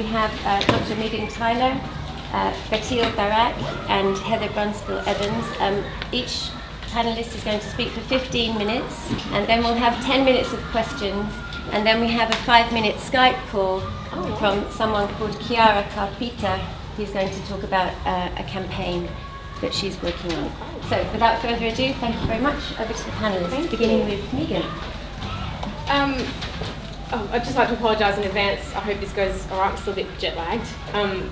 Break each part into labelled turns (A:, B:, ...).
A: we have Dr. Meagan Tyler, Betiel Baraki, and Heather Brunskell-Evans. Each panelist is going to speak for 15 minutes, and then we'll have 10 minutes of questions, and then we have a 5-minute Skype call from someone called Chiara Carpita, who's going to talk about a campaign that she's working on. So without further ado, thank you very much. Over to the panellists, beginning with Meagan.
B: I'd just like to apologise in advance. I hope this goes all right. I'm still a bit jet lagged.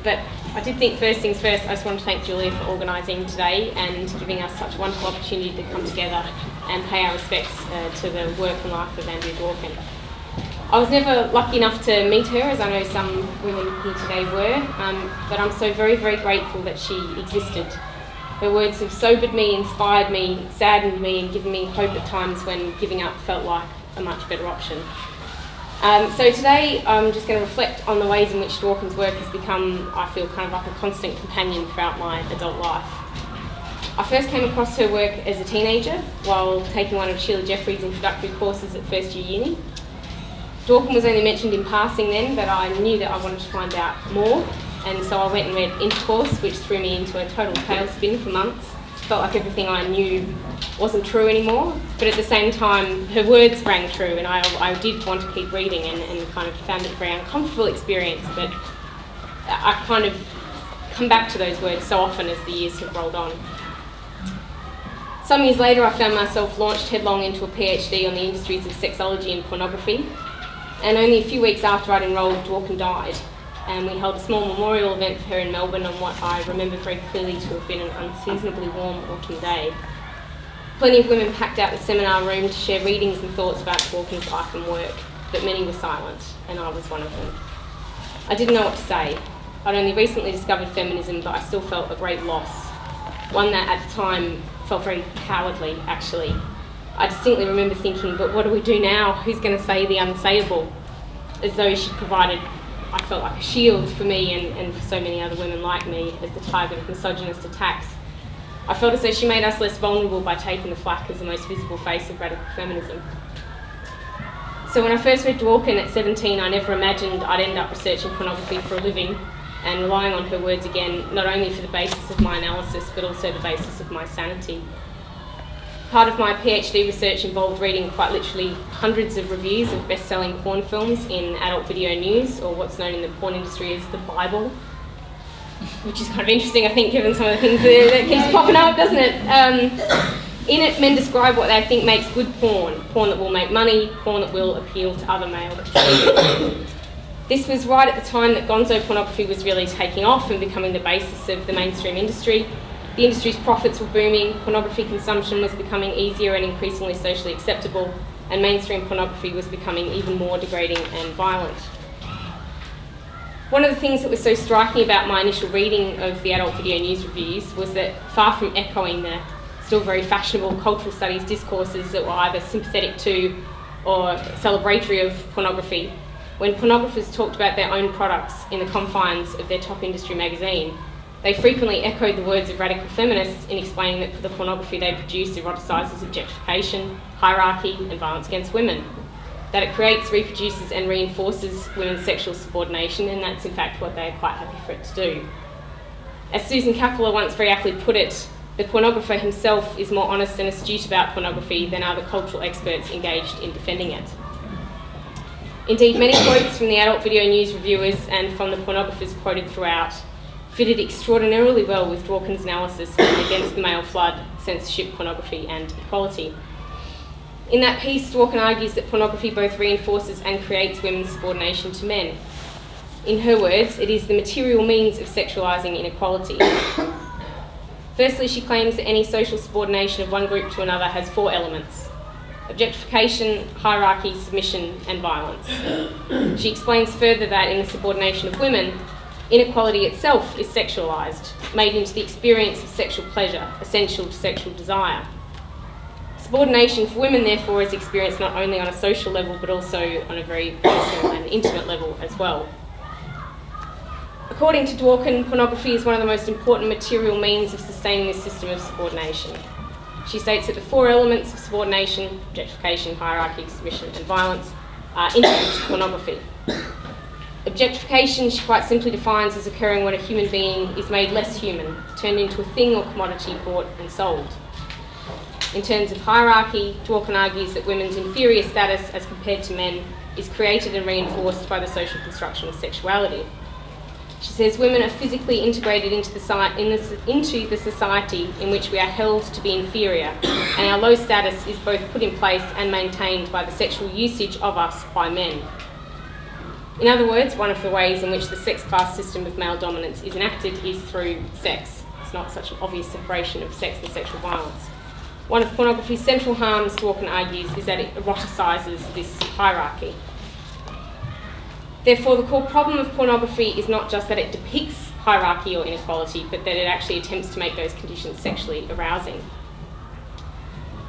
B: But I did think first things first, I just want to thank Julia for organising today and giving us such a wonderful opportunity to come together and pay our respects to the work and life of Andrea Dworkin. I was never lucky enough to meet her, as I know some women here today were, but I'm so very, very grateful that she existed. Her words have sobered me, inspired me, saddened me, and given me hope at times when giving up felt like a much better option. So today I'm just going to reflect on the ways in which Dworkin's work has become, I feel, kind of like a constant companion throughout my adult life. I first came across her work as a teenager while taking one of Sheila Jeffrey's introductory courses at first year uni. Dworkin was only mentioned in passing then, but I knew that I wanted to find out more, and so I went and read Intercourse, which threw me into a total tailspin for months. Felt like everything I knew wasn't true anymore, but at the same time her words rang true, and I did want to keep reading and kind of found it a very uncomfortable experience, but I kind of come back to those words so often as the years have rolled on. Some years later I found myself launched headlong into a PhD on the industries of sexology and pornography, and only a few weeks after I'd enrolled, Dworkin died, and we held a small memorial event for her in Melbourne on what I remember very clearly to have been an unseasonably warm autumn day. Plenty of women packed out the seminar room to share readings and thoughts about Dworkin's life and work, but many were silent, and I was one of them. I didn't know what to say. I'd only recently discovered feminism, but I still felt a great loss, one that at the time felt very cowardly, actually. I distinctly remember thinking, but what do we do now? Who's going to say the unsayable? As though she'd provided, I felt like, a shield for me and for so many other women like me as the target of misogynist attacks. I felt as though she made us less vulnerable by taking the flak as the most visible face of radical feminism. So when I first read Dworkin at 17, I never imagined I'd end up researching pornography for a living and relying on her words again, not only for the basis of my analysis, but also the basis of my sanity. Part of my PhD research involved reading quite literally hundreds of reviews of best-selling porn films in adult video news, or what's known in the porn industry as the Bible, which is kind of interesting, I think, given some of the things that keeps popping up, doesn't it? In it, men describe what they think makes good porn that will make money, porn that will appeal to other male consumers. This was right at the time that gonzo pornography was really taking off and becoming the basis of the mainstream industry. The industry's profits were booming, pornography consumption was becoming easier and increasingly socially acceptable, and mainstream pornography was becoming even more degrading and violent. One of the things that was so striking about my initial reading of the adult video news reviews was that, far from echoing the still very fashionable cultural studies discourses that were either sympathetic to or celebratory of pornography, when pornographers talked about their own products in the confines of their top industry magazine, they frequently echoed the words of radical feminists in explaining that the pornography they produce eroticises objectification, hierarchy, and violence against women. That it creates, reproduces, and reinforces women's sexual subordination, and that's in fact what they're quite happy for it to do. As Susan Capella once very aptly put it, the pornographer himself is more honest and astute about pornography than are the cultural experts engaged in defending it. Indeed, many quotes from the adult video news reviewers and from the pornographers quoted throughout fitted extraordinarily well with Dworkin's analysis against the male flood, censorship, pornography, and equality. In that piece, Dworkin argues that pornography both reinforces and creates women's subordination to men. In her words, it is the material means of sexualising inequality. Firstly, she claims that any social subordination of one group to another has 4 elements: objectification, hierarchy, submission, and violence. She explains further that in the subordination of women, inequality itself is sexualised, made into the experience of sexual pleasure, essential to sexual desire. Subordination for women, therefore, is experienced not only on a social level, but also on a very personal and intimate level as well. According to Dworkin, pornography is one of the most important material means of sustaining this system of subordination. She states that the 4 elements of subordination, objectification, hierarchy, submission, and violence, are integral to pornography. Objectification she quite simply defines as occurring when a human being is made less human, turned into a thing or commodity bought and sold. In terms of hierarchy, Dworkin argues that women's inferior status as compared to men is created and reinforced by the social construction of sexuality. She says women are physically integrated into the society in which we are held to be inferior, and our low status is both put in place and maintained by the sexual usage of us by men. In other words, one of the ways in which the sex class system of male dominance is enacted is through sex. It's not such an obvious separation of sex and sexual violence. One of pornography's central harms, Dworkin argues, is that it eroticises this hierarchy. Therefore, the core problem of pornography is not just that it depicts hierarchy or inequality, but that it actually attempts to make those conditions sexually arousing.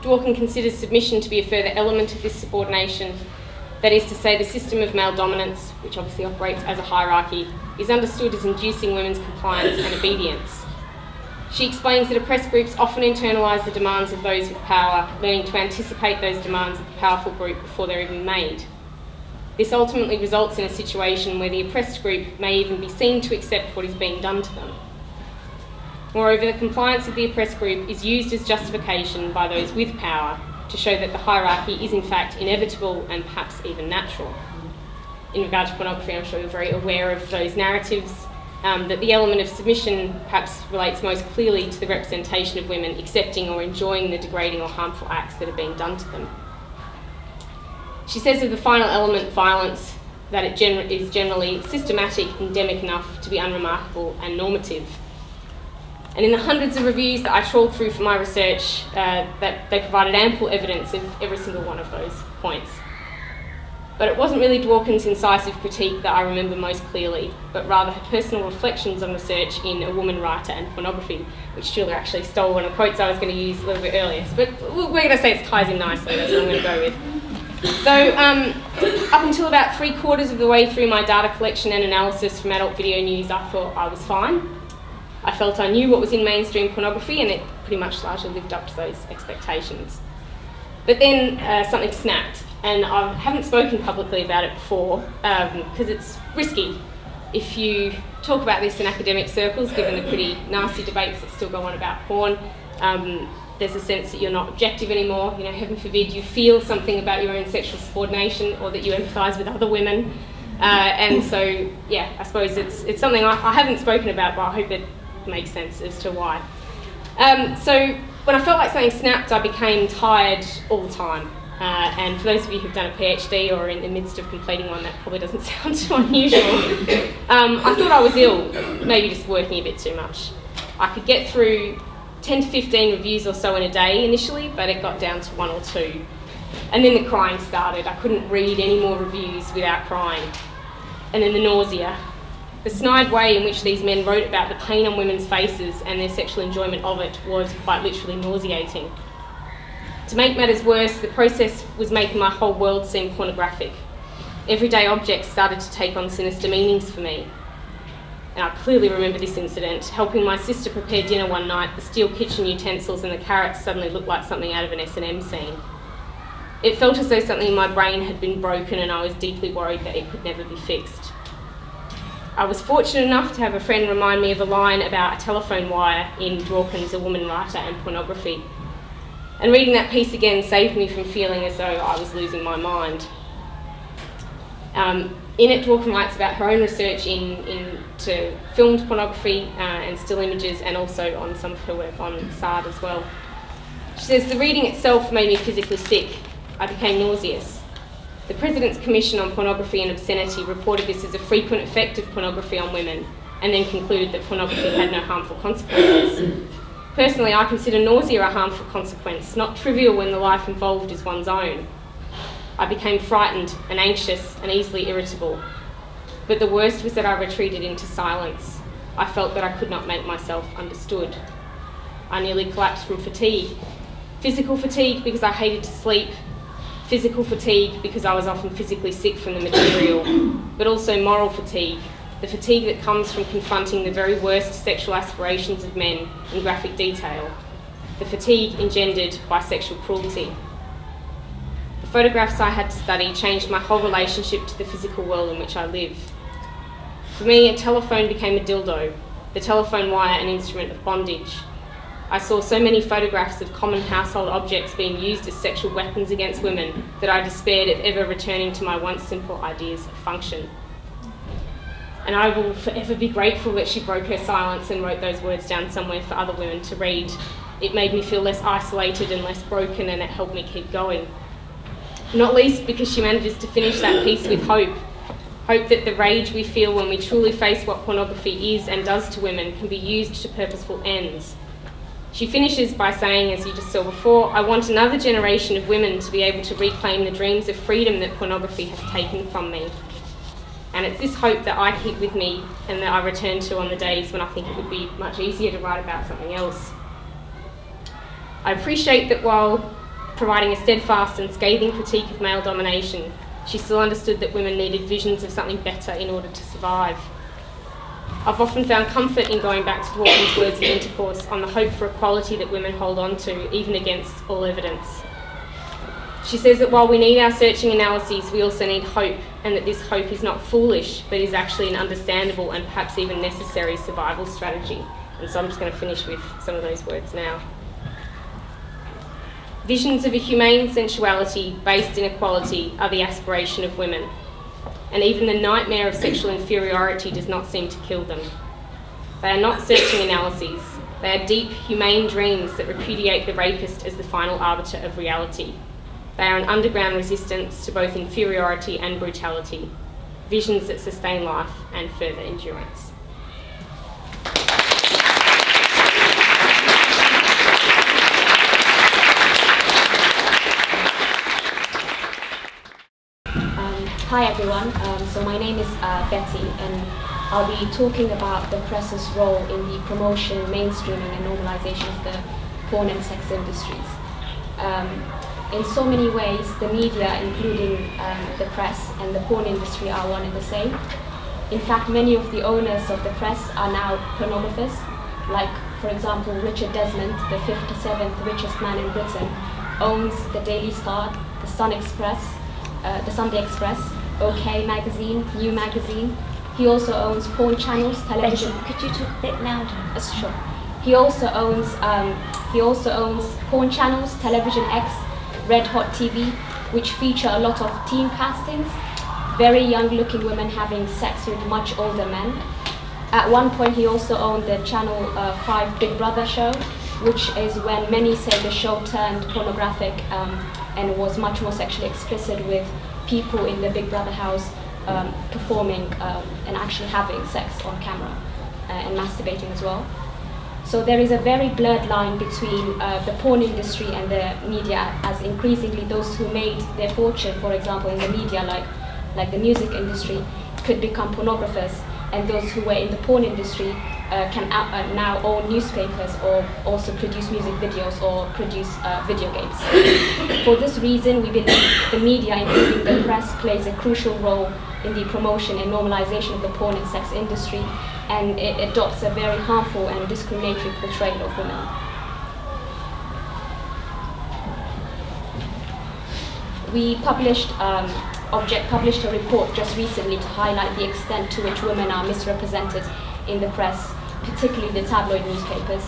B: Dworkin considers submission to be a further element of this subordination. That is to say, the system of male dominance, which obviously operates as a hierarchy, is understood as inducing women's compliance and obedience. She explains that oppressed groups often internalise the demands of those with power, learning to anticipate those demands of the powerful group before they're even made. This ultimately results in a situation where the oppressed group may even be seen to accept what is being done to them. Moreover, the compliance of the oppressed group is used as justification by those with power to show that the hierarchy is in fact inevitable and perhaps even natural. In regard to pornography, I'm sure you're very aware of those narratives, that the element of submission perhaps relates most clearly to the representation of women accepting or enjoying the degrading or harmful acts that are being done to them. She says of the final element, violence, that it is generally systematic, endemic enough to be unremarkable and normative. And in the hundreds of reviews that I trawled through for my research, that they provided ample evidence of every single one of those points. But it wasn't really Dworkin's incisive critique that I remember most clearly, but rather her personal reflections on research in A Woman Writer and Pornography, which Julia actually stole one of the quotes I was going to use a little bit earlier. But we're going to say it ties in nicely, that's what I'm going to go with. So up until about 3/4 of the way through my data collection and analysis from adult video news, I thought I was fine. I felt I knew what was in mainstream pornography, and it pretty much largely lived up to those expectations. But then something snapped, and I haven't spoken publicly about it before because it's risky. If you talk about this in academic circles, given the pretty nasty debates that still go on about porn, there's a sense that you're not objective anymore. You know, heaven forbid you feel something about your own sexual subordination or that you empathise with other women. And so, yeah, I suppose it's something I haven't spoken about, but I hope it makes sense as to why. So when I felt like something snapped, I became tired all the time. And for those of you who've done a PhD or are in the midst of completing one, that probably doesn't sound too unusual. I thought I was ill, maybe just working a bit too much. I could get through 10 to 15 reviews or so in a day initially, but it got down to 1 or 2. And then the crying started. I couldn't read any more reviews without crying. And then the nausea. The snide way in which these men wrote about the pain on women's faces and their sexual enjoyment of it was quite literally nauseating. To make matters worse, the process was making my whole world seem pornographic. Everyday objects started to take on sinister meanings for me. And I clearly remember this incident. Helping my sister prepare dinner one night, the steel kitchen utensils and the carrots suddenly looked like something out of an S&M scene. It felt as though something in my brain had been broken, and I was deeply worried that it could never be fixed. I was fortunate enough to have a friend remind me of a line about a telephone wire in Dworkin's A Woman Writer and Pornography. And reading that piece again saved me from feeling as though I was losing my mind. In it, Dworkin writes about her own research into filmed pornography and still images, and also on some of her work on SARD as well. She says, the reading itself made me physically sick. I became nauseous. The President's Commission on Pornography and Obscenity reported this as a frequent effect of pornography on women, and then concluded that pornography had no harmful consequences. Personally, I consider nausea a harmful consequence, not trivial when the life involved is one's own. I became frightened and anxious and easily irritable. But the worst was that I retreated into silence. I felt that I could not make myself understood. I nearly collapsed from fatigue. Physical fatigue because I hated to sleep. Physical fatigue because I was often physically sick from the material. But also moral fatigue. The fatigue that comes from confronting the very worst sexual aspirations of men in graphic detail. The fatigue engendered by sexual cruelty. The photographs I had to study changed my whole relationship to the physical world in which I live. For me, a telephone became a dildo, the telephone wire an instrument of bondage. I saw so many photographs of common household objects being used as sexual weapons against women that I despaired of ever returning to my once simple ideas of function. And I will forever be grateful that she broke her silence and wrote those words down somewhere for other women to read. It made me feel less isolated and less broken, and it helped me keep going. Not least because she manages to finish that piece with hope. Hope that the rage we feel when we truly face what pornography is and does to women can be used to purposeful ends. She finishes by saying, as you just saw before, I want another generation of women to be able to reclaim the dreams of freedom that pornography has taken from me. And it's this hope that I keep with me and that I return to on the days when I think it would be much easier to write about something else. I appreciate that while providing a steadfast and scathing critique of male domination, she still understood that women needed visions of something better in order to survive. I've often found comfort in going back to Dworkin's words of intercourse on the hope for equality that women hold on to, even against all evidence. She says that while we need our searching analyses, we also need hope, and that this hope is not foolish, but is actually an understandable and perhaps even necessary survival strategy. And so I'm just going to finish with some of those words now. Visions of a humane sensuality based in equality are the aspiration of women, and even the nightmare of sexual inferiority does not seem to kill them. They are not searching analyses. They are deep, humane dreams that repudiate the rapist as the final arbiter of reality. They are an underground resistance to both inferiority and brutality, visions that sustain life and further endurance.
C: Hi everyone, so my name is Betty, and I'll be talking about the press's role in the promotion, mainstreaming and normalization of the porn and sex industries. In so many ways, the media, including the press and the porn industry, are one and the same. In fact, many of the owners of the press are now pornographers, like, for example, Richard Desmond, the 57th richest man in Britain, owns the Daily Star, the Sunday Express, OK Magazine, New Magazine. He also owns porn channels, television.
A: Betty, could you talk a bit louder?
C: Sure. He also owns porn channels, Television X, Red Hot TV, which feature a lot of teen castings, very young-looking women having sex with much older men. At one point, he also owned the Channel 5 Big Brother show, which is when many say the show turned pornographic and was much more sexually explicit, with people in the Big Brother house performing and actually having sex on camera and masturbating as well. So there is a very blurred line between the porn industry and the media, as increasingly those who made their fortune, for example, in the media, like the music industry, could become pornographers, and those who were in the porn industry can now own newspapers or also produce music videos or produce video games. For this reason, we believe the media, including the press, plays a crucial role in the promotion and normalization of the porn and sex industry, and it adopts a very harmful and discriminatory portrayal of women. Object published a report just recently to highlight the extent to which women are misrepresented in the press, particularly the tabloid newspapers.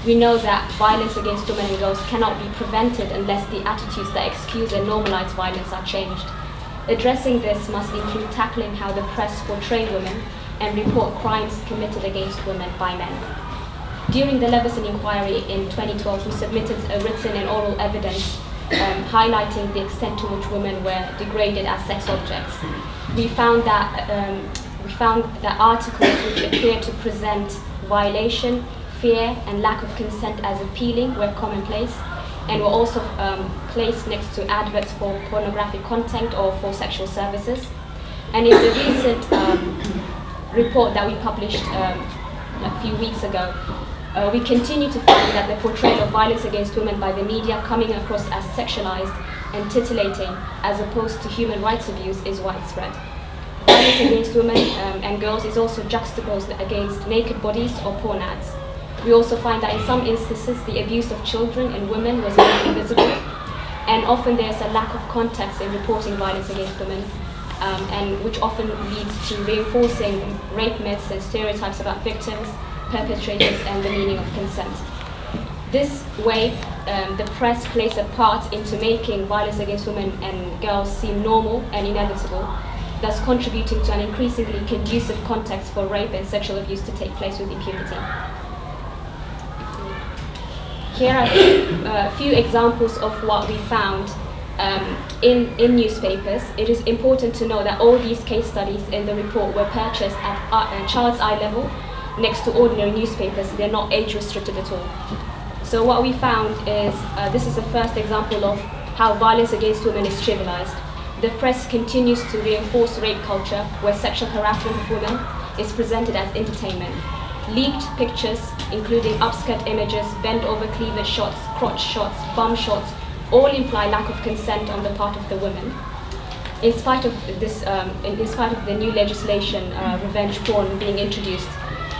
C: We know that violence against women and girls cannot be prevented unless the attitudes that excuse and normalize violence are changed. Addressing this must include tackling how the press portray women and report crimes committed against women by men. During the Leveson inquiry in 2012, we submitted a written and oral evidence highlighting the extent to which women were degraded as sex objects. We found that articles which appeared to present violation, fear, and lack of consent as appealing were commonplace, and were also placed next to adverts for pornographic content or for sexual services. And in the recent report that we published a few weeks ago, we continue to find that the portrayal of violence against women by the media, coming across as sexualized and titillating as opposed to human rights abuse, is widespread. Violence against women and girls is also juxtaposed against naked bodies or porn ads. We also find that in some instances the abuse of children and women was made invisible, and often there's a lack of context in reporting violence against women. and which often leads to reinforcing rape myths and stereotypes about victims, perpetrators, and the meaning of consent. This way, the press plays a part into making violence against women and girls seem normal and inevitable, thus contributing to an increasingly conducive context for rape and sexual abuse to take place with impunity. Here are a few examples of what we found in newspapers. It is important to know that all these case studies in the report were purchased at child's eye level next to ordinary newspapers. They're not age restricted at all. So what we found is, this is the first example of how violence against women is trivialized. The press continues to reinforce rape culture, where sexual harassment of women is presented as entertainment. Leaked pictures, including upskirt images, bend-over cleavage shots, crotch shots, bum shots, all imply lack of consent on the part of the women. In spite of this, in spite of the new legislation, revenge porn being introduced,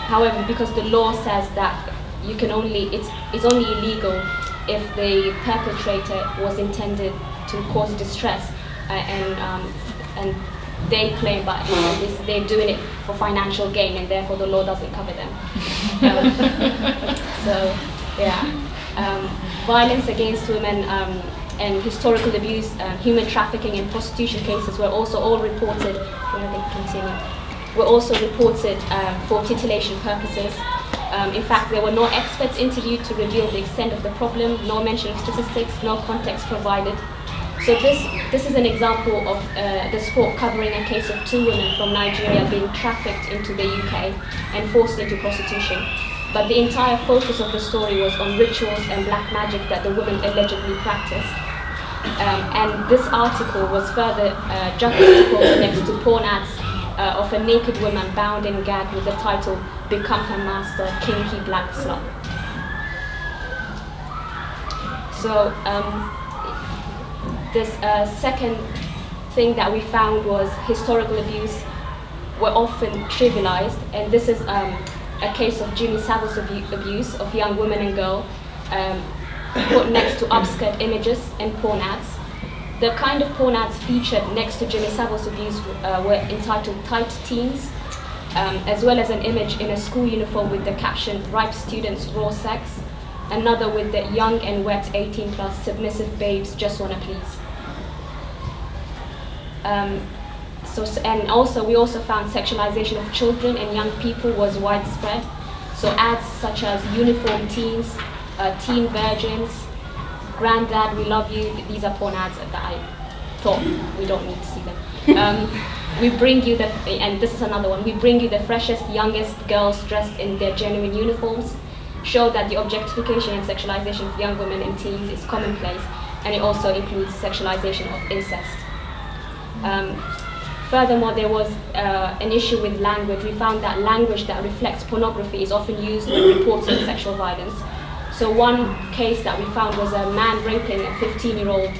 C: however, because the law says that you can it's only illegal if the perpetrator was intended to cause distress, and they claim that they're doing it for financial gain, and therefore the law doesn't cover them. So, yeah, violence against women and historical abuse, human trafficking, and prostitution cases were also all reported. Were also reported for titillation purposes. In fact, there were no experts interviewed to reveal the extent of the problem, no mention of statistics, no context provided. So this is an example of the sport covering a case of 2 women from Nigeria being trafficked into the UK and forced into prostitution. But the entire focus of the story was on rituals and black magic that the women allegedly practiced. And this article was further juxtaposed next to porn ads of a naked woman bound and gagged with the title, "Become Her Master, Kinky Black Slut." So this second thing that we found was historical abuse were often trivialized, and this is a case of Jimmy Savile's abuse of young women and girls, put next to upskirt images and porn ads. The kind of porn ads featured next to Jimmy Savile's abuse were entitled "Tight Teens," as well as an image in a school uniform with the caption "Ripe Students, Raw Sex," another with the "Young and Wet 18+ submissive babes just wanna please." And also we also found sexualization of children and young people was widespread. So ads such as "Uniform Teens," "Teen Virgins," "Granddad, we love you," these are porn ads that I thought we don't need to see them. We bring you and this is another one, "We bring you the freshest, youngest girls dressed in their genuine uniforms," show that the objectification and sexualization of young women and teens is commonplace, and it also includes sexualization of incest. Furthermore, there was an issue with language. We found that language that reflects pornography is often used when reporting sexual violence. So one case that we found was a man raping a 15-year-old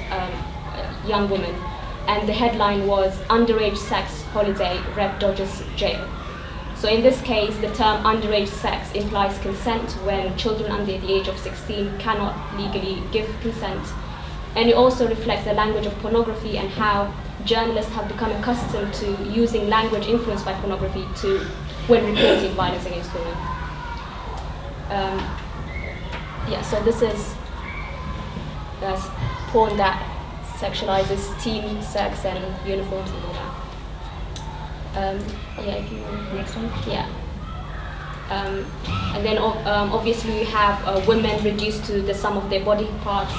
C: young woman, and the headline was "Underage Sex Holiday, Rep Dodges Jail." So in this case, the term underage sex implies consent when children under the age of 16 cannot legally give consent. And it also reflects the language of pornography and how journalists have become accustomed to using language influenced by pornography when reporting violence against women. So this is porn that sexualizes teen sex and uniforms and all that. If you next one. Yeah. And then obviously we have women reduced to the sum of their body parts,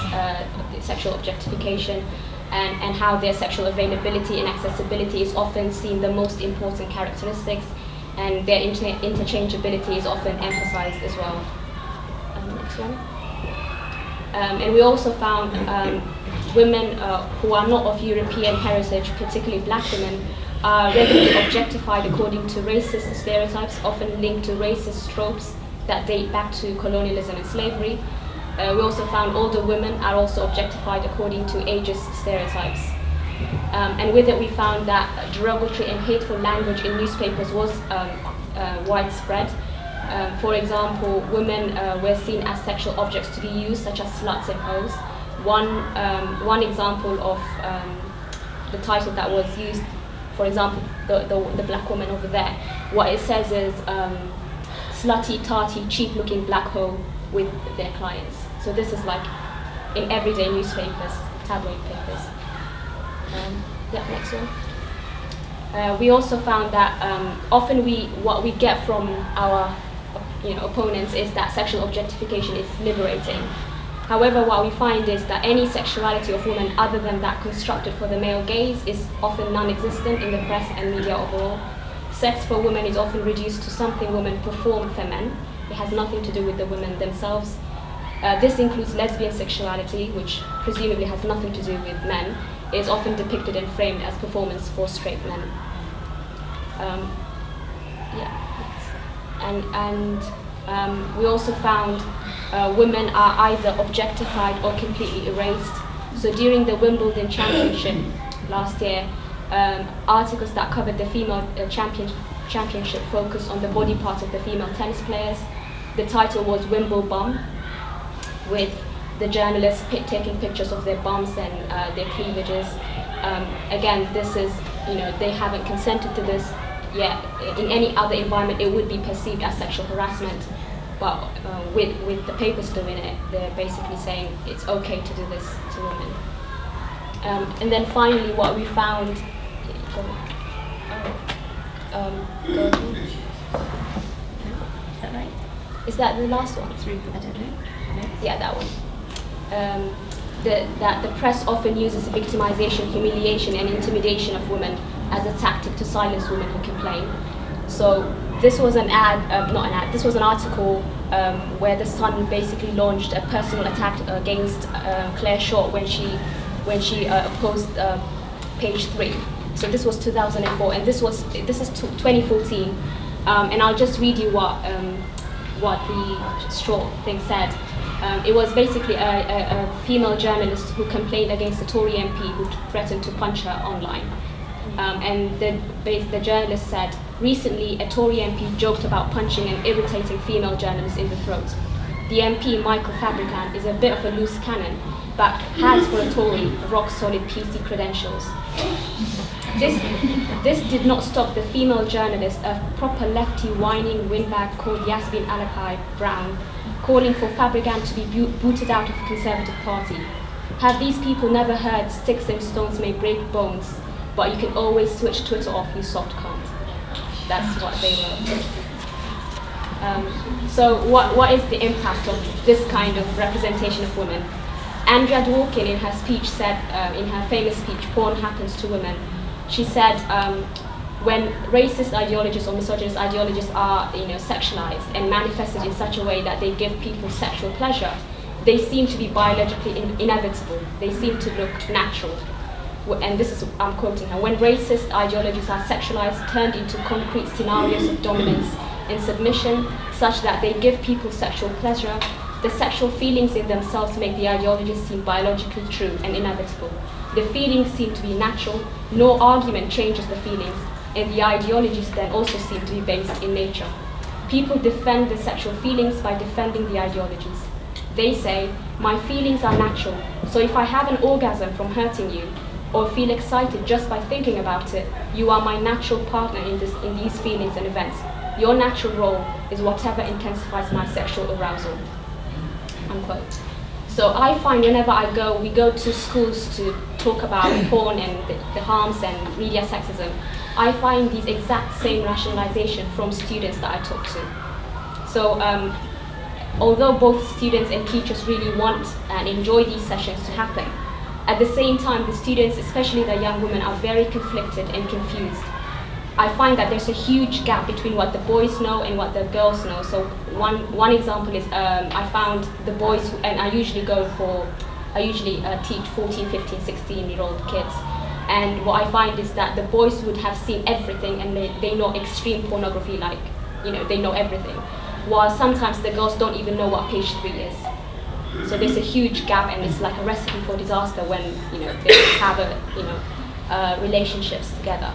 C: sexual objectification, and how their sexual availability and accessibility is often seen the most important characteristics, and their interchangeability is often emphasized as well. Next one. And we also found women who are not of European heritage, particularly black women, are regularly objectified according to racist stereotypes, often linked to racist tropes that date back to colonialism and slavery. We also found older women are also objectified according to ageist stereotypes. And with it we found that derogatory and hateful language in newspapers was widespread. For example, women were seen as sexual objects to be used, such as sluts and hoes. One example of the title that was used for example, the black woman over there, what it says is slutty, tarty, cheap-looking black hoe with their clients. So this is like in everyday newspapers, tabloid papers. Yeah, next one. We also found that often what we get from our opponents is that sexual objectification is liberating. However, what we find is that any sexuality of women other than that constructed for the male gaze is often non-existent in the press and media overall. Sex for women is often reduced to something women perform for men. It has nothing to do with the women themselves. This includes lesbian sexuality, which presumably has nothing to do with men. It is often depicted and framed as performance for straight men. We also found women are either objectified or completely erased. So during the Wimbledon Championship last year, articles that covered the female championship focused on the body parts of the female tennis players. The title was Wimble Bum, with the journalists taking pictures of their bums and their cleavages. Again, this is, they haven't consented to this yet. In any other environment, it would be perceived as sexual harassment. But with the papers doing it, they're basically saying it's okay to do this to women. And then finally, what we found.
A: Is that right?
C: Is that the last one?
A: I don't know. No.
C: Yeah, that one. That the press often uses victimization, humiliation, and intimidation of women as a tactic to silence women who complain. So this was an this was an article where the Sun basically launched a personal attack against Claire Short when she opposed page 3. So this was 2004, and this is 2014. And I'll just read you what the Short thing said. It was basically a female journalist who complained against a Tory MP who threatened to punch her online. And the journalist said, recently a Tory MP joked about punching an irritating female journalist in the throat. The MP, Michael Fabricant, is a bit of a loose cannon, but has for a Tory rock-solid PC credentials. This did not stop the female journalist, a proper lefty whining windbag called Yasmin Alakai Brown, calling for Fabricant to be booted out of the Conservative Party. Have these people never heard sticks and stones may break bones, but you can always switch Twitter off, you soft cunt? That's what they wrote. So what is the impact of this kind of representation of women? Andrea Dworkin in her speech said, in her famous speech, Porn Happens to Women, she said, when racist ideologies or misogynist ideologies are sexualized and manifested in such a way that they give people sexual pleasure, they seem to be biologically inevitable. They seem to look natural. And this is, I'm quoting her, when racist ideologies are sexualized, turned into concrete scenarios of dominance and submission, such that they give people sexual pleasure, the sexual feelings in themselves make the ideologies seem biologically true and inevitable. The feelings seem to be natural, no argument changes the feelings, and the ideologies then also seem to be based in nature. People defend the sexual feelings by defending the ideologies. They say, my feelings are natural, so if I have an orgasm from hurting you, or feel excited just by thinking about it, you are my natural partner in these feelings and events. Your natural role is whatever intensifies my sexual arousal. Unquote. So I find whenever we go to schools to talk about porn and the harms and media sexism, I find these exact same rationalization from students that I talk to. So although both students and teachers really want and enjoy these sessions to happen, at the same time, the students, especially the young women, are very conflicted and confused. I find that there's a huge gap between what the boys know and what the girls know. So one example is I found the boys, and I usually teach 14, 15, 16-year-old kids. And what I find is that the boys would have seen everything and they know extreme pornography, like, they know everything. While sometimes the girls don't even know what page 3 is. So there's a huge gap, and it's like a recipe for disaster when they have relationships together.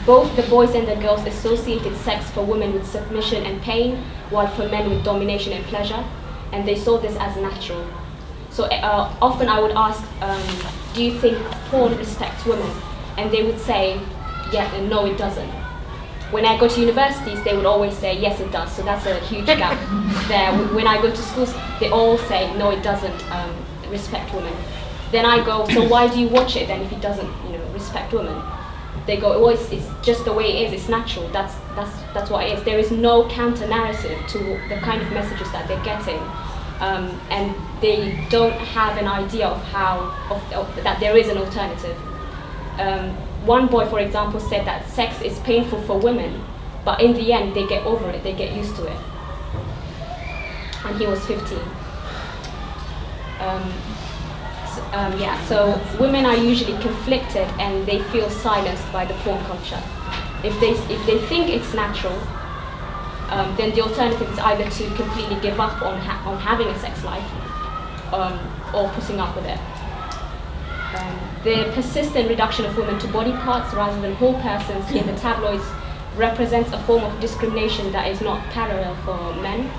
C: Both the boys and the girls associated sex for women with submission and pain, while for men with domination and pleasure, and they saw this as natural. So often I would ask, do you think porn respects women? and they would say, yeah, no, it doesn't. When I go to universities, they would always say, yes, it does. So that's a huge gap there. When I go to schools, they all say, no, it doesn't respect women. Then I go, so why do you watch it then if it doesn't, respect women? They go, well, it's just the way it is. It's natural. That's what it is. There is no counter narrative to the kind of messages that they're getting, and they don't have an idea of that there is an alternative. One boy, for example, said that sex is painful for women, but in the end, they get over it. They get used to it. And he was 15. So women are usually conflicted and they feel silenced by the porn culture. If they think it's natural, then the alternative is either to completely give up on having a sex life, or putting up with it. The persistent reduction of women to body parts rather than whole persons in the tabloids represents a form of discrimination that is not parallel for men.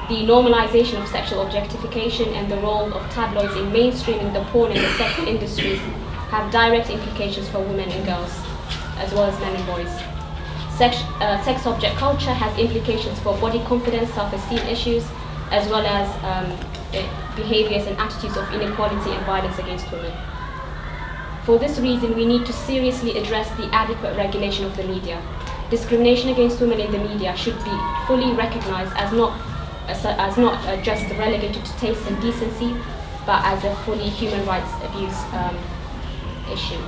C: The normalization of sexual objectification and the role of tabloids in mainstreaming the porn and the sex industries have direct implications for women and girls, as well as men and boys. Sex object culture has implications for body confidence, self-esteem issues, as well as behaviors and attitudes of inequality and violence against women. For this reason, we need to seriously address the adequate regulation of the media. Discrimination against women in the media should be fully recognized as not just relegated to taste and decency, but as a fully human rights abuse issue.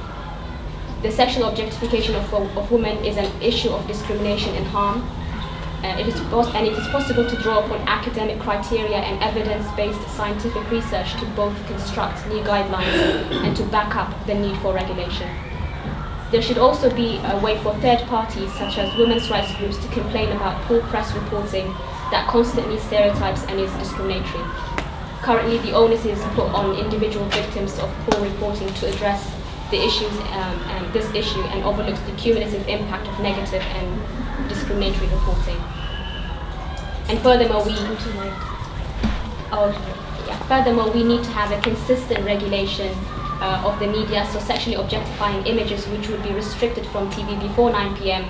C: The sexual objectification of women is an issue of discrimination and harm. It is possible to draw upon academic criteria and evidence-based scientific research to both construct new guidelines and to back up the need for regulation. There should also be a way for third parties, such as women's rights groups, to complain about poor press reporting that constantly stereotypes and is discriminatory. Currently, the onus is put on individual victims of poor reporting to address this issue and overlooks the cumulative impact of negative and discriminatory reporting. And furthermore, we need to have a consistent regulation of the media, so sexually objectifying images which would be restricted from TV before 9 p.m.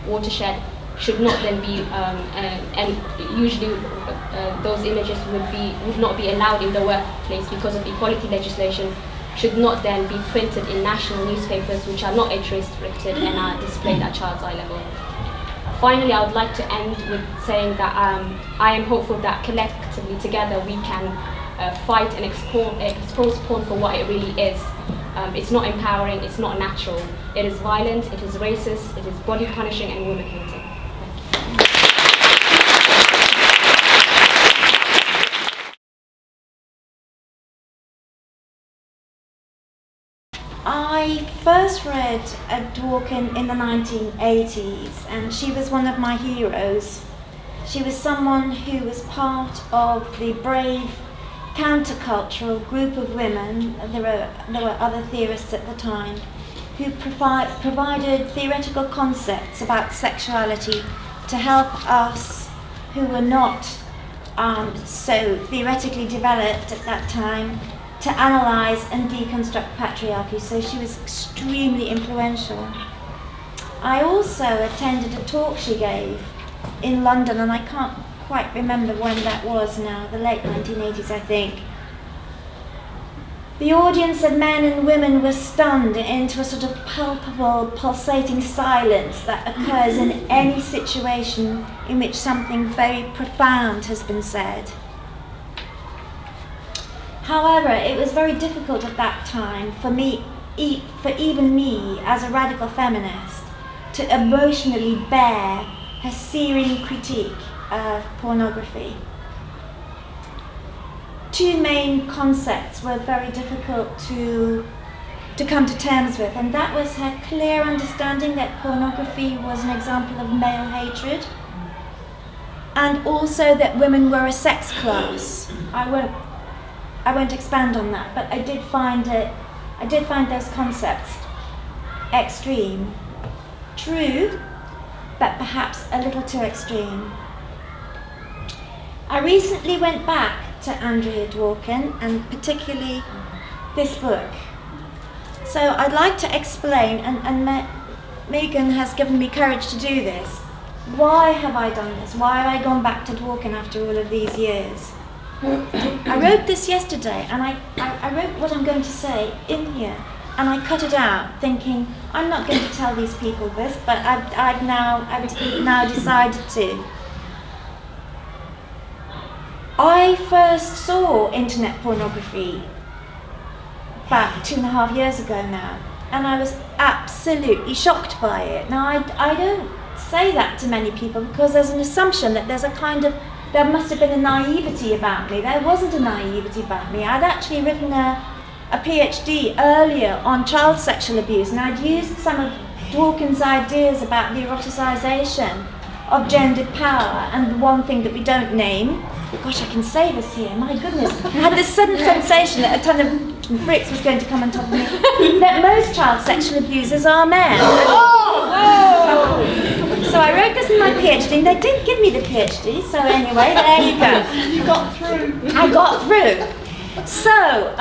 C: watershed should not then be, and usually those images would not be allowed in the workplace because of equality legislation, should not then be printed in national newspapers which are not age restricted and are displayed at child's eye level. Finally, I would like to end with saying that I am hopeful that collectively together we can fight and expose porn for what it really is. It's not empowering, it's not natural. It is violent, it is racist, it is body punishing and woman hating.
D: I first read Dworkin in the 1980s, and she was one of my heroes. She was someone who was part of the brave countercultural group of women, there were other theorists at the time, who provided theoretical concepts about sexuality to help us who were not so theoretically developed at that time to analyse and deconstruct patriarchy, so she was extremely influential. I also attended a talk she gave in London, and I can't quite remember when that was now, the late 1980s I think. The audience of men and women were stunned into a sort of palpable, pulsating silence that occurs in any situation in which something very profound has been said. However, it was very difficult at that time for even me as a radical feminist to emotionally bear her searing critique of pornography. Two main concepts were very difficult to come to terms with, and that was her clear understanding that pornography was an example of male hatred, and also that women were a sex class. I won't expand on that, but I did find those concepts extreme. True, but perhaps a little too extreme. I recently went back to Andrea Dworkin, and particularly this book. So I'd like to explain, and Meagan has given me courage to do this. Why have I done this? Why have I gone back to Dworkin after all of these years? I wrote this yesterday, and I wrote what I'm going to say in here, and I cut it out, thinking I'm not going to tell these people this, but I've now decided to. I first saw internet pornography about 2.5 years ago now, and I was absolutely shocked by it. Now I don't say that to many people because there's an assumption that there must have been a naivety about me. There wasn't a naivety about me. I'd actually written a PhD earlier on child sexual abuse, and I'd used some of Dworkin's ideas about the eroticisation of gendered power, and the one thing that we don't name, gosh, I can say this here, my goodness, I had this sudden sensation that a ton of bricks was going to come on top of me, that most child sexual abusers are men. So I wrote this in my PhD, and they didn't give me the PhD, so anyway, there you go.
E: You got through.
D: I got through. So,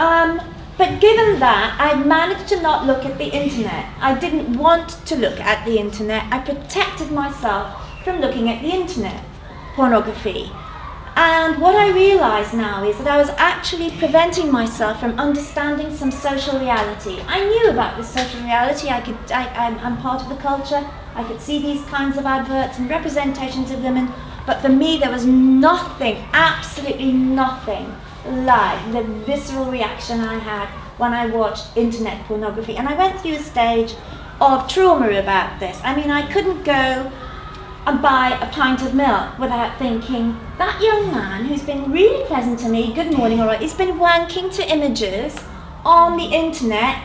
D: but given that, I managed to not look at the internet. I didn't want to look at the internet. I protected myself from looking at the internet pornography. And what I realise now is that I was actually preventing myself from understanding some social reality. I knew about this social reality. I'm part of the culture. I could see these kinds of adverts and representations of women. But for me, there was nothing, absolutely nothing, like the visceral reaction I had when I watched internet pornography. And I went through a stage of trauma about this. I mean, I couldn't go and buy a pint of milk without thinking, that young man who's been really pleasant to me, good morning, all right, he's been wanking to images on the internet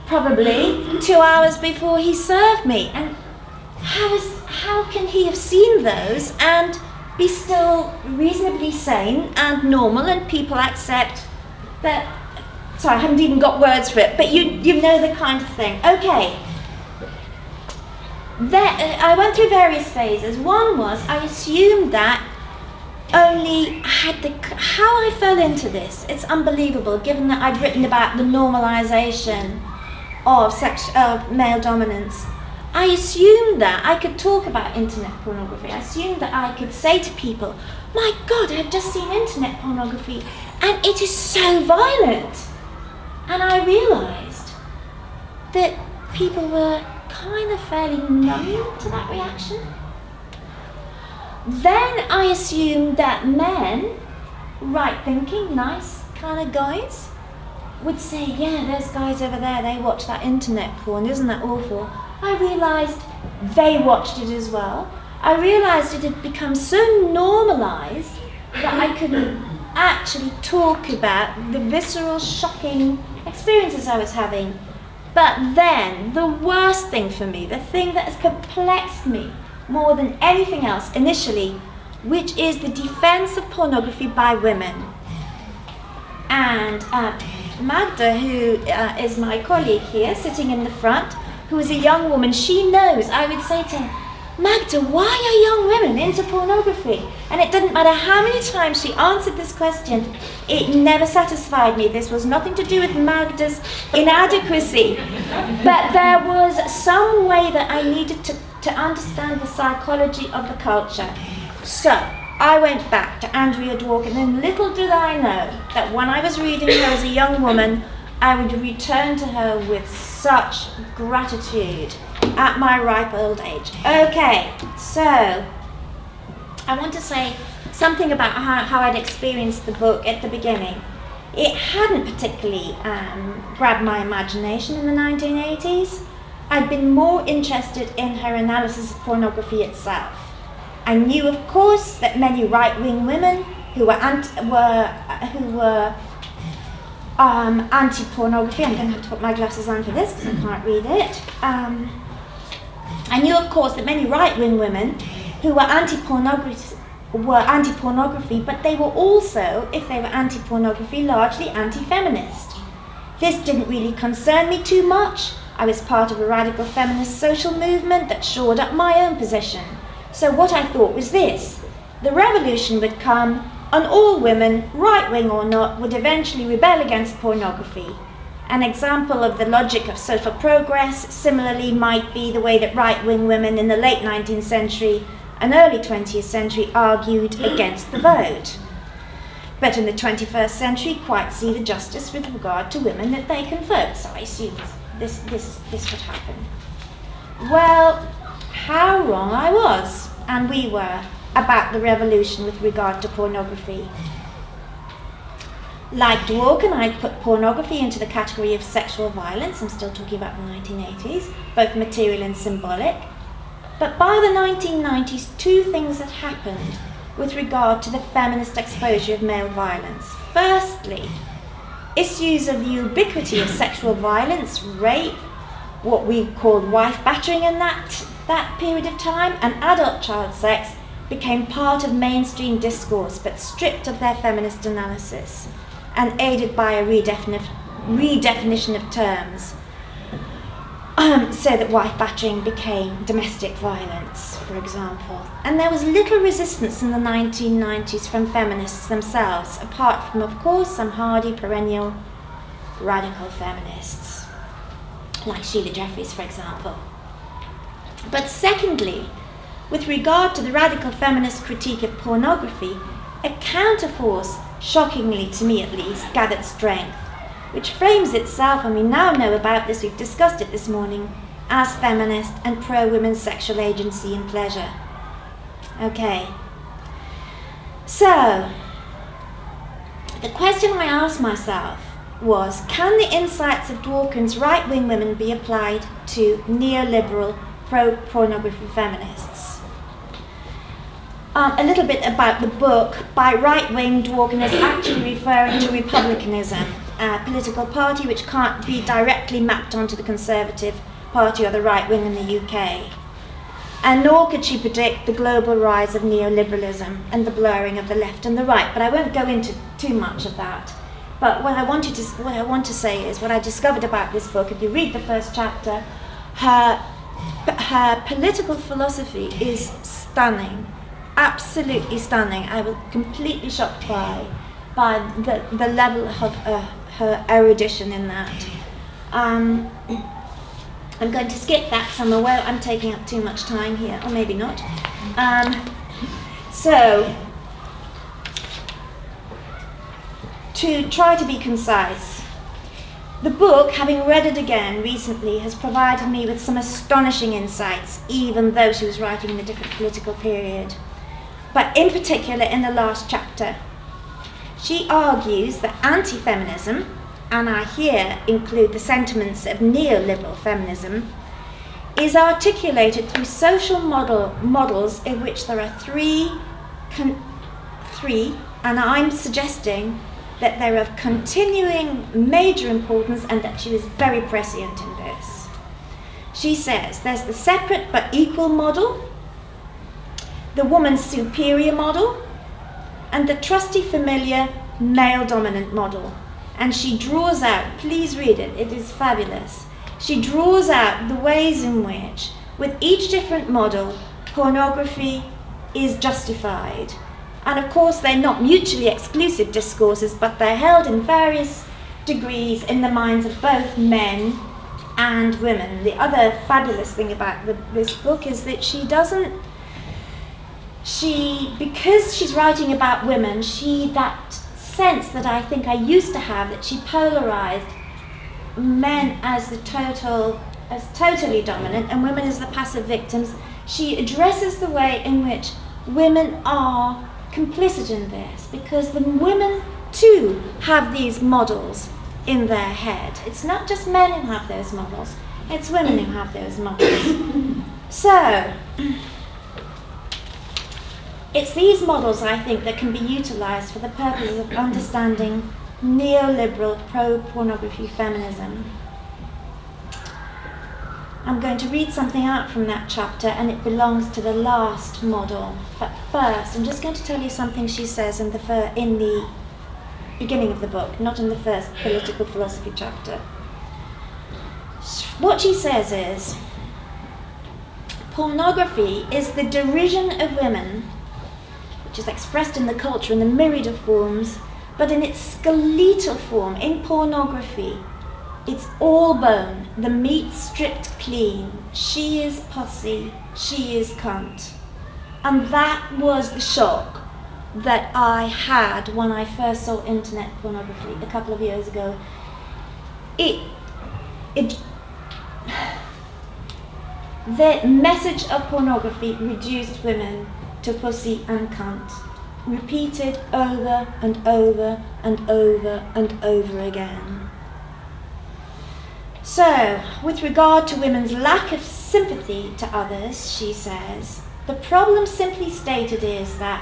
D: probably 2 hours before he served me. And how can he have seen those and be still reasonably sane and normal, and people accept that? Sorry, I haven't even got words for it, but you know the kind of thing. Okay. I went through various phases. One was I assumed that only how I fell into this. It's unbelievable, given that I'd written about the normalisation of male dominance. I assumed that I could talk about internet pornography. I assumed that I could say to people, my God, I've just seen internet pornography and it is so violent. And I realised that people were kind of fairly numb to that reaction. Then I assumed that men, right-thinking, nice kind of guys, would say, yeah, those guys over there, they watch that internet porn, isn't that awful? I realised they watched it as well. I realised it had become so normalised that I couldn't actually talk about the visceral, shocking experiences I was having. But then, the worst thing for me, the thing that has perplexed me more than anything else initially, which is the defense of pornography by women. And Magda, who is my colleague here, sitting in the front, who is a young woman, she knows. I would say to her, Magda, why are young women into pornography? And it didn't matter how many times she answered this question, it never satisfied me. This was nothing to do with Magda's inadequacy. But there was some way that I needed to understand the psychology of the culture. So I went back to Andrea Dworkin, and little did I know that when I was reading her as a young woman, I would return to her with such gratitude at my ripe old age. Okay, so I want to say something about how I'd experienced the book at the beginning. It hadn't particularly grabbed my imagination in the 1980s. I'd been more interested in her analysis of pornography itself. I knew, of course, that many right-wing women who were anti-pornography. I'm going to have to put my glasses on for this because I can't read it. I knew, of course, that many right-wing women who were anti-pornography, but they were also, if they were anti-pornography, largely anti-feminist. This didn't really concern me too much. I was part of a radical feminist social movement that shored up my own position. So what I thought was this: the revolution would come, and all women, right-wing or not, would eventually rebel against pornography. An example of the logic of social progress similarly might be the way that right-wing women in the late 19th century and early 20th century argued against the vote. But in the 21st century, quite see the justice with regard to women that they can vote. So I assume this would happen. Well, how wrong I was, and we were, about the revolution with regard to pornography. Like Dworkin, I put pornography into the category of sexual violence. I'm still talking about the 1980s, both material and symbolic. But by the 1990s, two things had happened with regard to the feminist exposure of male violence. Firstly, issues of the ubiquity of sexual violence, rape, what we called wife battering in that period of time, and adult child sex became part of mainstream discourse, but stripped of their feminist analysis and aided by a redefinition of terms, so that wife battering became domestic violence, for example. And there was little resistance in the 1990s from feminists themselves, apart from, of course, some hardy, perennial, radical feminists, like Sheila Jeffreys, for example. But secondly, with regard to the radical feminist critique of pornography, a counterforce, shockingly to me at least, gathered strength, which frames itself, and we now know about this, we've discussed it this morning, as feminist and pro-women's sexual agency and pleasure. Okay. So, the question I asked myself was, can the insights of Dworkin's right-wing women be applied to neoliberal pro-pornography feminists? A little bit about the book. By right-wing, Dworkin is actually referring to republicanism, a political party which can't be directly mapped onto the Conservative Party or the right wing in the UK. And nor could she predict the global rise of neoliberalism and the blurring of the left and the right. But I won't go into too much of that. But what I want to say is, what I discovered about this book, if you read the first chapter, her political philosophy is stunning. Absolutely stunning. I was completely shocked by the level of her erudition in that. I'm going to skip that, so I'm aware I'm taking up too much time here, or maybe not. So, to try to be concise, the book, having read it again recently, has provided me with some astonishing insights, even though she was writing in a different political period. But in particular, in the last chapter, she argues that anti-feminism, and I here include the sentiments of neoliberal feminism, is articulated through social models in which there are three, and I'm suggesting that they're of continuing major importance and that she was very prescient in this. She says there's the separate but equal model, the woman's superior model, and the trusty familiar male dominant model. And she draws out, please read it, it is fabulous. She draws out the ways in which, with each different model, pornography is justified. And of course they're not mutually exclusive discourses, but they're held in various degrees in the minds of both men and women. The other fabulous thing about this book is that because she's writing about women, that sense that I think I used to have, that she polarized men as totally dominant and women as the passive victims, she addresses the way in which women are complicit in this, because the women too have these models in their head. It's not just men who have those models, it's women who have those models. So, it's these models, I think, that can be utilised for the purposes of understanding neoliberal pro-pornography feminism. I'm going to read something out from that chapter, and it belongs to the last model. But first, I'm just going to tell you something she says in the beginning of the book, not in the first political philosophy chapter. What she says is, pornography is the derision of women, which is expressed in the culture in the myriad of forms, but in its skeletal form, in pornography, It's all bone, the meat stripped clean. She is pussy, she is cunt. And that was the shock that I had when I first saw internet pornography a couple of years ago. The message of pornography reduced women to pussy and cunt, repeated over and over and over and over again. So, with regard to women's lack of sympathy to others, she says, the problem simply stated is that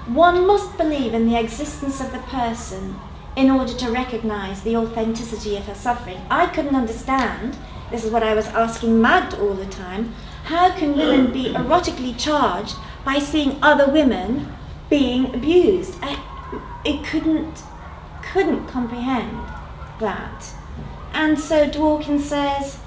D: one must believe in the existence of the person in order to recognize the authenticity of her suffering. I couldn't understand, this is what I was asking Magd all the time, how can women be erotically charged by seeing other women being abused? I couldn't comprehend that. And so Dworkin says,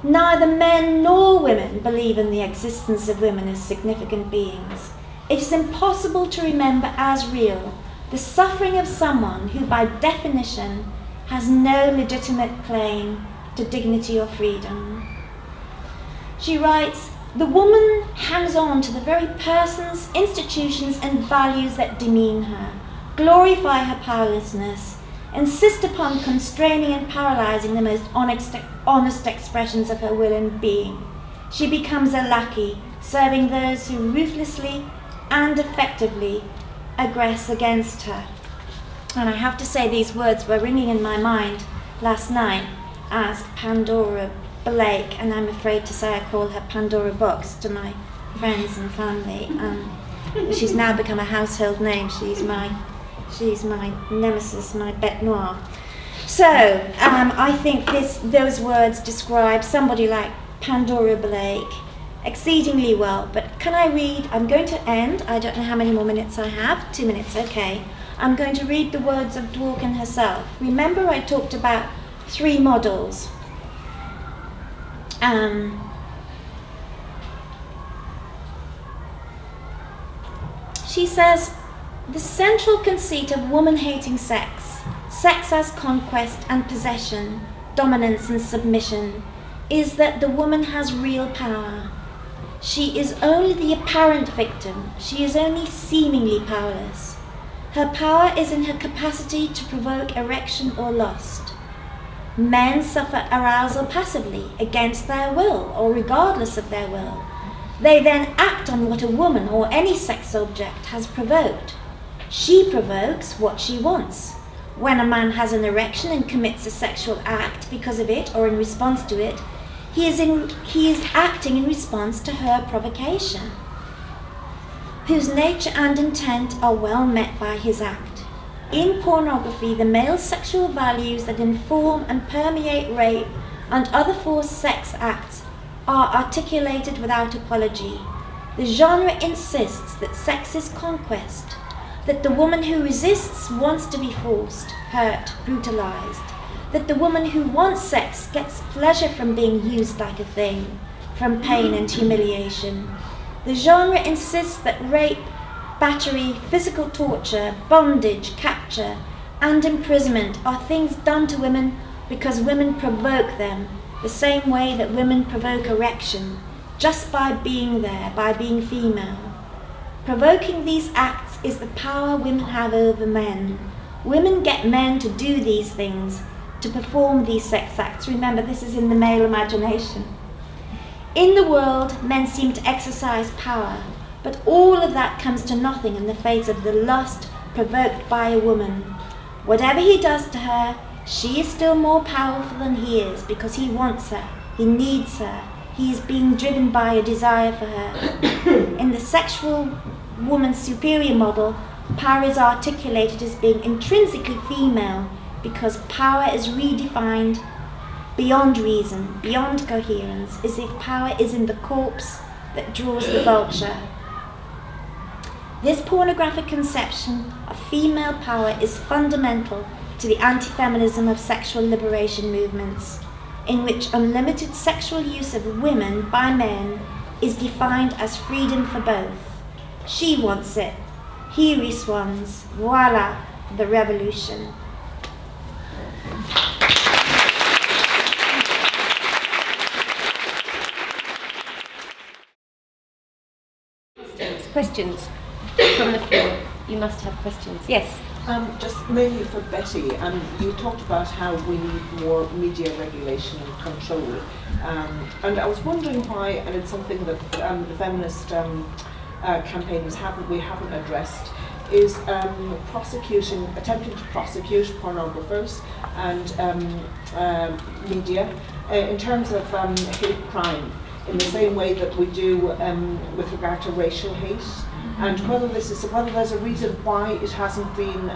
D: neither men nor women believe in the existence of women as significant beings. It is impossible to remember as real the suffering of someone who by definition has no legitimate claim to dignity or freedom. She writes, the woman hangs on to the very persons, institutions and values that demean her, glorify her powerlessness, insist upon constraining and paralyzing the most honest expressions of her will and being. She becomes a lackey, serving those who ruthlessly and effectively aggress against her. And I have to say these words were ringing in my mind last night as Pandora Blake, and I'm afraid to say I call her Pandora Box to my friends and family. She's now become a household name. She's my nemesis, my bête noire. So I think those words describe somebody like Pandora Blake exceedingly well. But can I read? I'm going to end. I don't know how many more minutes I have. 2 minutes, okay. I'm going to read the words of Dworkin herself. Remember I talked about 3 models. She says, the central conceit of woman-hating sex as conquest and possession, dominance and submission, is that the woman has real power. She is only the apparent victim. She is only seemingly powerless. Her power is in her capacity to provoke erection or lust. Men suffer arousal passively, against their will or regardless of their will. They then act on what a woman or any sex object has provoked. She provokes what she wants. When a man has an erection and commits a sexual act because of it or in response to it, he is acting in response to her provocation, whose nature and intent are well met by his act. In pornography, the male sexual values that inform and permeate rape and other forced sex acts are articulated without apology. The genre insists that sex is conquest, that the woman who resists wants to be forced, hurt, brutalized, that the woman who wants sex gets pleasure from being used like a thing, from pain and humiliation. The genre insists that rape, battery, physical torture, bondage, capture, and imprisonment are things done to women because women provoke them, the same way that women provoke erection, just by being there, by being female. Provoking these acts is the power women have over men. Women get men to do these things, to perform these sex acts. Remember, this is in the male imagination. In the world, men seem to exercise power, but all of that comes to nothing in the face of the lust provoked by a woman. Whatever he does to her, she is still more powerful than he is because he wants her, he needs her, he is being driven by a desire for her. In the sexual woman's superior model, power is articulated as being intrinsically female because power is redefined beyond reason, beyond coherence, as if power is in the corpse that draws the vulture. This pornographic conception of female power is fundamental to the anti-feminism of sexual liberation movements, in which unlimited sexual use of women by men is defined as freedom for both. She wants it, he responds, voila, the revolution.
A: questions from the floor. You must have questions. Yes.
E: Just mainly for Betty, you talked about how we need more media regulation and control. And I was wondering why, and it's something that the feminist campaigners haven't addressed, is attempting to prosecute pornographers and media in terms of hate crime, in the same way that we do with regard to racial hate. And whether there's a reason why it hasn't been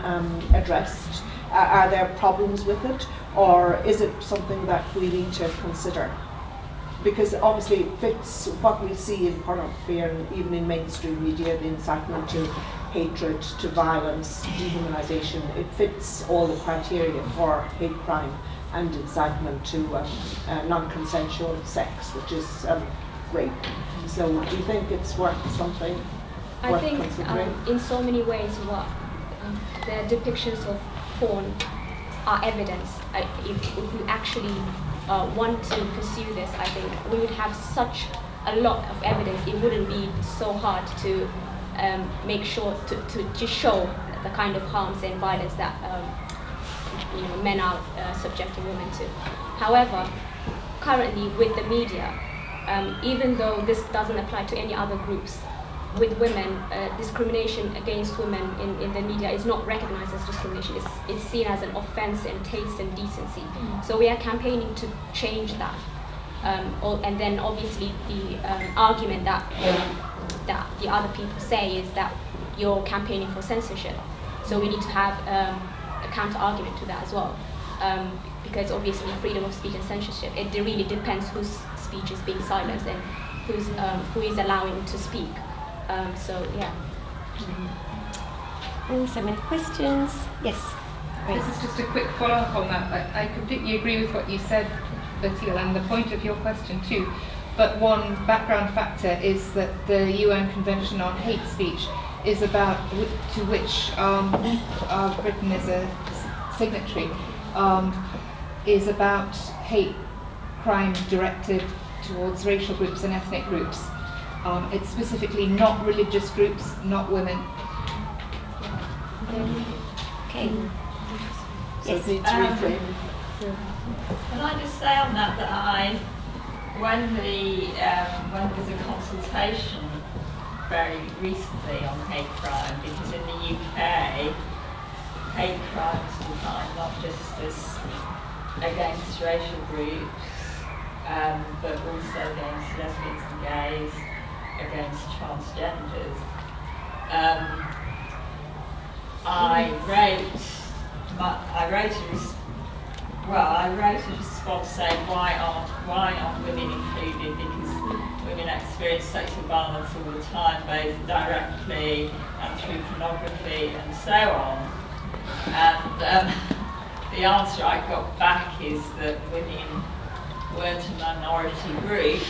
E: addressed. Are there problems with it, or is it something that we need to consider? Because obviously it fits what we see in pornography and even in mainstream media, the incitement to hatred, to violence, dehumanization. It fits all the criteria for hate crime and incitement to non-consensual sex, which is rape. So do you think it's worth something?
C: I think in so many ways the depictions of porn are evidence. If we actually want to pursue this, I think we would have such a lot of evidence. It wouldn't be so hard to make sure to just show the kind of harms and violence that men are subjecting women to. However, currently with the media, even though this doesn't apply to any other groups, with women, discrimination against women in the media is not recognized as discrimination. It's seen as an offense in taste and decency. So we are campaigning to change that. And then obviously the argument that the other people say is that you're campaigning for censorship. So we need to have a counter argument to that as well. Because obviously freedom of speech and censorship, it really depends whose speech is being silenced and who is allowing to speak. So yeah.
A: So many questions. Yes. Great.
F: This is just a quick follow-up on that. I completely agree with what you said, Betiel, and the point of your question too. But one background factor is that the UN Convention on Hate Speech is about, to which Britain is a signatory, is about hate crime directed towards racial groups and ethnic groups. It's specifically not religious groups, not women.
A: Okay.
E: So
A: Yes.
E: it needs reframing.
G: Can I just say on that when there was a consultation very recently on hate crime, because in the UK, hate crime is defined not just as against racial groups, but also against lesbians and gays, against transgenders. I wrote a response saying why aren't women included, because women experience sexual violence all the time, both directly and through pornography and so on. And the answer I got back is that women weren't a minority group.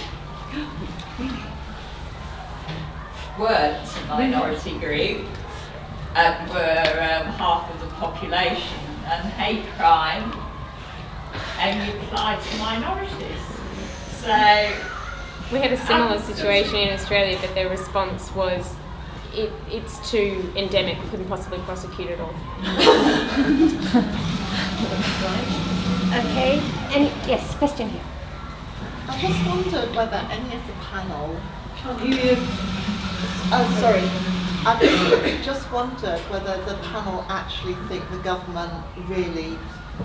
G: And were half of the population, and hate crime only applied to minorities. So
B: We had a similar situation in Australia, but their response was, it's too endemic, we couldn't possibly prosecute it all.
A: Okay. Yes, question here.
H: I just wondered whether any of the panel. I just wondered whether the panel actually think the government really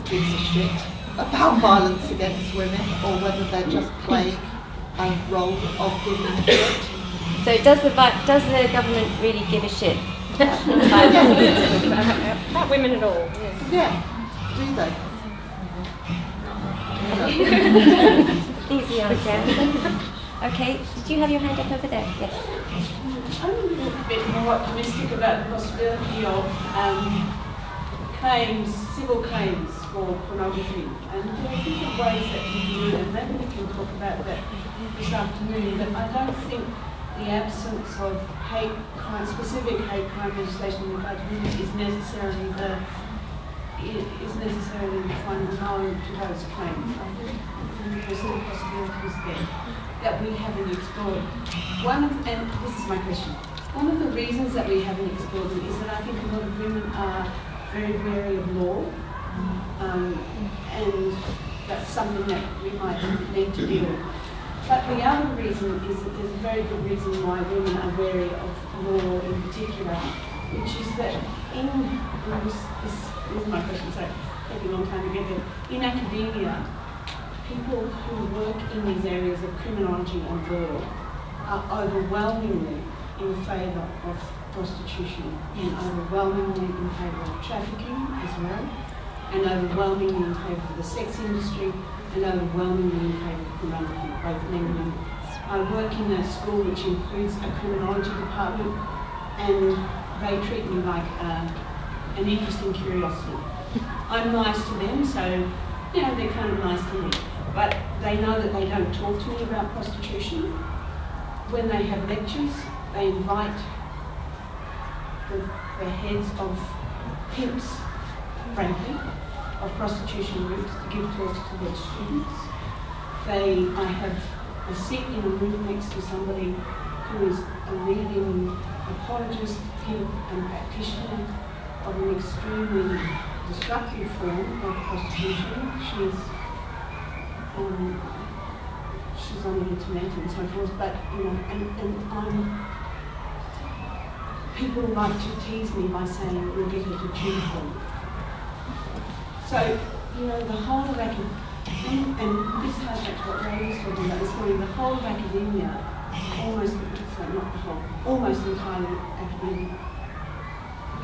H: gives a shit about violence against women, or whether they're just playing a role of giving a shit.
A: So does the government really give a shit?
B: Not women at all.
H: Yeah, do they?
A: Easy answer. Okay, did you have your hand up over there? Yes.
I: I'm a little bit more optimistic about the possibility of civil claims for pornography. And there are different ways that you can do it, and maybe we can talk about that this afternoon. But I don't think the absence of specific hate crime legislation in regard to women is necessarily the final no to those claims. I think there's still possibilities there that we haven't explored. And this is my question. one of the reasons that we haven't explored them is that I think a lot of women are very wary of law, and that's something that we might need to deal with. But the other reason is that there's a very good reason why women are wary of law in particular, which is that this is my question, so it'll take a long time to get there. In academia, people who work in these areas of criminology and law are overwhelmingly in favour of prostitution and overwhelmingly in favour of trafficking as well, and overwhelmingly in favour of the sex industry, and overwhelmingly in favour of pornography, both men and women. I work in a school which includes a criminology department, and they treat me like an interesting curiosity. I'm nice to them, so they're kind of nice to me. But they know that they don't talk to me about prostitution. When they have lectures, they invite the heads of pimps, frankly, of prostitution groups to give talks to their students. I have a seat in a room next to somebody who is a leading apologist, pimp and practitioner of an extremely destructive form of prostitution. She's on the internet and so forth, but people like to tease me by saying we'll get her to choose them. So, the whole of academia, and this ties back to what Ray was talking about this morning, the whole of academia, almost entirely academia,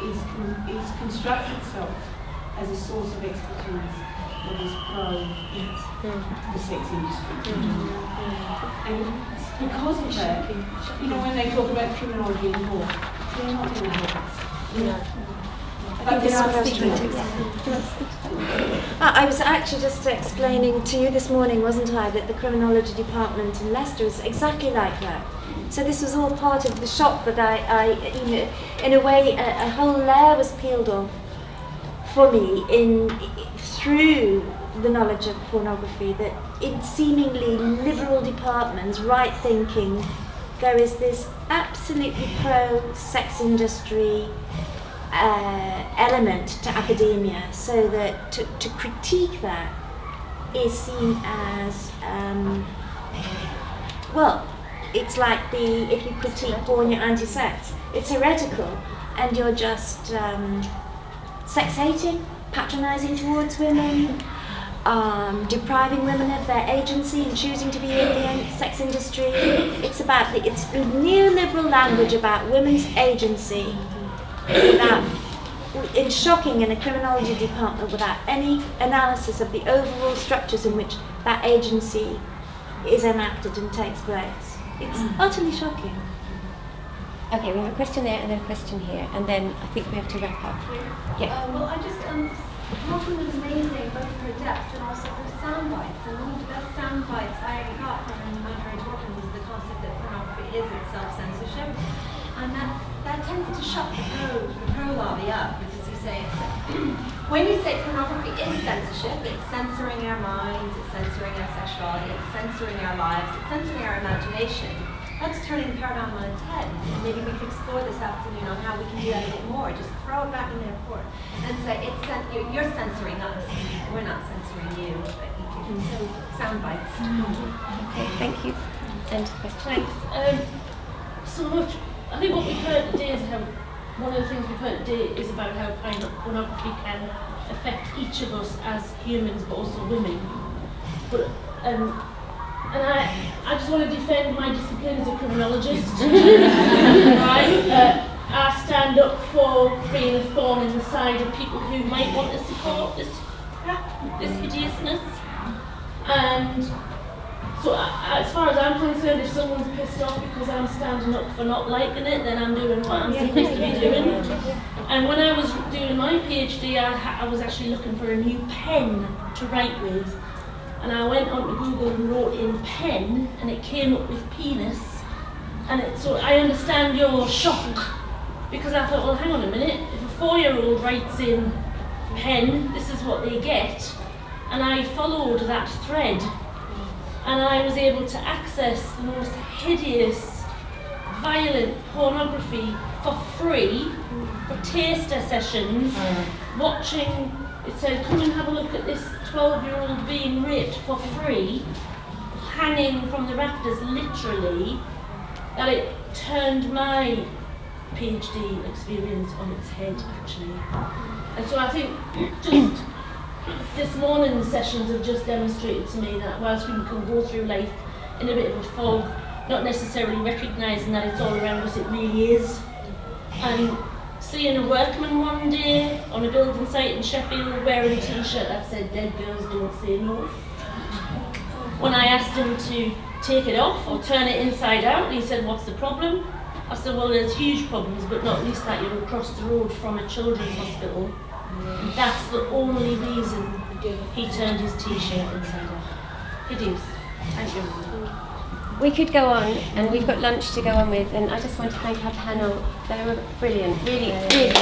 I: is constructs itself as a source of expertise that is pro the sex industry. And because of that, when they talk about criminology and law, they're not going to help us. But there are
D: I was actually just explaining to you this morning, wasn't I, that the criminology department in Leicester is exactly like that. So this was all part of the shock that I in a way, a whole layer was peeled off for me through the knowledge of pornography, that in seemingly liberal departments, right thinking, there is this absolutely pro-sex industry element to academia, so that to critique that is seen as, it's like if you critique porn, you're anti-sex. It's heretical, and you're just sex-hating, patronising towards women, depriving women of their agency and choosing to be in the sex industry. It's neoliberal language about women's agency, it's shocking in a criminology department without any analysis of the overall structures in which that agency is enacted and takes place. It's utterly shocking.
A: Okay, we have a question there and then a question here, and then I think we have to wrap up. Yeah.
J: Colleen was amazing, both for her depth and also for sound bites. And one of the best sound bites I ever got from Andrea Dworkin was the concept that pornography is itself censorship. And that tends to shut the pro lobby up, because you say when you say pornography is censorship, it's censoring our minds, it's censoring our sexuality, it's censoring our lives, it's censoring our imagination. That's turning the paradigm on its head. And maybe we could explore this afternoon on how we can do that a bit more. Just throw it back in their court and say, you're censoring us, we're not censoring you. But you can, so sound bites.
A: Okay, thank you. And question.
K: So much. I think what we've heard today is one of the things we've heard today is about how pornography can affect each of us as humans, but also women. But and I just want to defend my discipline as a criminologist. Right? I stand up for being a thorn in the side of people who might want to support this hideousness. And so as far as I'm concerned, if someone's pissed off because I'm standing up for not liking it, then I'm doing what I'm supposed to be doing. And when I was doing my PhD, I was actually looking for a new pen to write with. And I went onto Google and wrote in pen, and it came up with penis. And so I understand your shock, because I thought, well, hang on a minute, if a 4-year-old writes in pen, this is what they get. And I followed that thread, and I was able to access the most hideous, violent pornography for free, for taster sessions, watching, it said, come and have a look at this 12-year-old being raped for free, hanging from the rafters, literally, that it turned my PhD experience on its head, actually. And so I think just this morning's sessions have just demonstrated to me that whilst people can go through life in a bit of a fog, not necessarily recognising that it's all around us, it really is. And seeing a workman one day on a building site in Sheffield wearing a t-shirt that said "Dead girls don't say no." When I asked him to take it off or turn it inside out, he said, "What's the problem?" I said, "Well, there's huge problems, but not least that you're across the road from a children's hospital." And that's the only reason he turned his t-shirt inside out. Hideous. Thank you.
A: We could go on, and we've got lunch to go on with, and I just want to thank our panel. They were brilliant, really, really.